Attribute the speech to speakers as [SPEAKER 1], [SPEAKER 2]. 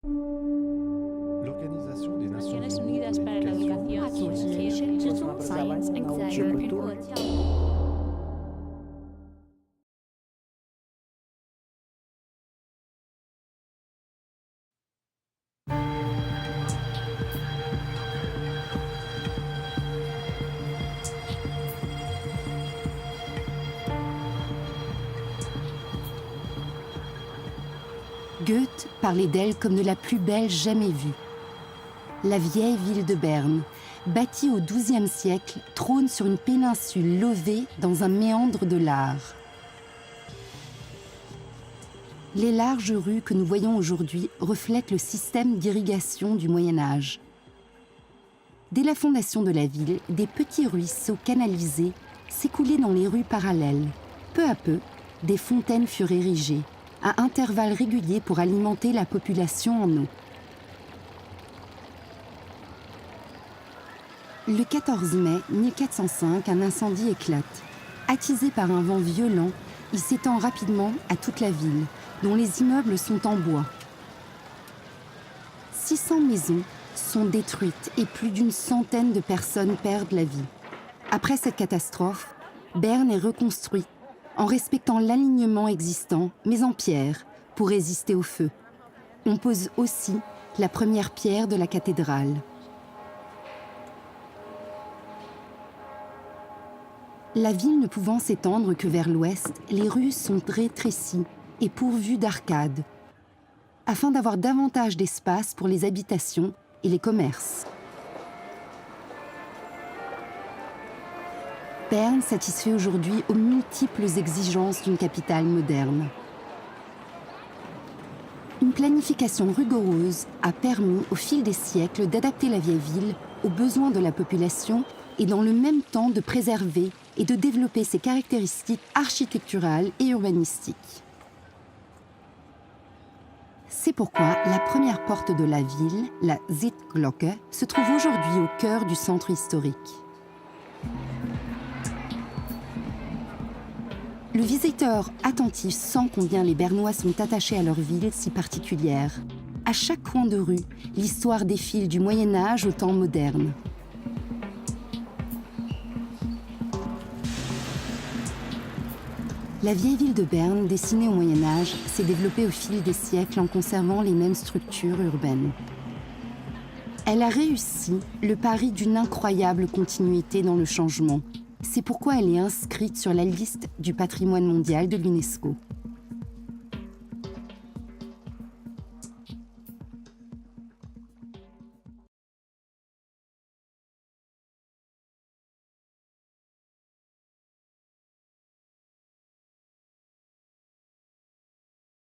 [SPEAKER 1] L'Organisation des Nations
[SPEAKER 2] Naciones
[SPEAKER 1] Unies
[SPEAKER 2] Unidas
[SPEAKER 1] pour
[SPEAKER 2] para la
[SPEAKER 1] l'éducation,
[SPEAKER 2] Educación, Science and Culture.
[SPEAKER 3] Goethe parlait d'elle comme de la plus belle jamais vue. La vieille ville de Berne, bâtie au XIIe siècle, trône sur une péninsule levée dans un méandre de l'Aar. Les larges rues que nous voyons aujourd'hui reflètent le système d'irrigation du Moyen Âge. Dès la fondation de la ville, des petits ruisseaux canalisés s'écoulaient dans les rues parallèles. Peu à peu, des fontaines furent érigées, à intervalles réguliers pour alimenter la population en eau. Le 14 mai 1405, un incendie éclate. Attisé par un vent violent, il s'étend rapidement à toute la ville, dont les immeubles sont en bois. 600 maisons sont détruites et plus d'une centaine de personnes perdent la vie. Après cette catastrophe, Berne est reconstruite en respectant l'alignement existant, mais en pierre, pour résister au feu. On pose aussi la première pierre de la cathédrale. La ville ne pouvant s'étendre que vers l'ouest, les rues sont rétrécies et pourvues d'arcades, afin d'avoir davantage d'espace pour les habitations et les commerces. Berne satisfait aujourd'hui aux multiples exigences d'une capitale moderne. Une planification rigoureuse a permis au fil des siècles d'adapter la vieille ville aux besoins de la population et dans le même temps de préserver et de développer ses caractéristiques architecturales et urbanistiques. C'est pourquoi la première porte de la ville, la Sittglocke, se trouve aujourd'hui au cœur du centre historique. Le visiteur attentif sent combien les Bernois sont attachés à leur ville si particulière. À chaque coin de rue, l'histoire défile du Moyen Âge au temps moderne. La vieille ville de Berne, dessinée au Moyen Âge, s'est développée au fil des siècles en conservant les mêmes structures urbaines. Elle a réussi le pari d'une incroyable continuité dans le changement. C'est pourquoi elle est inscrite sur la liste du patrimoine mondial de l'UNESCO.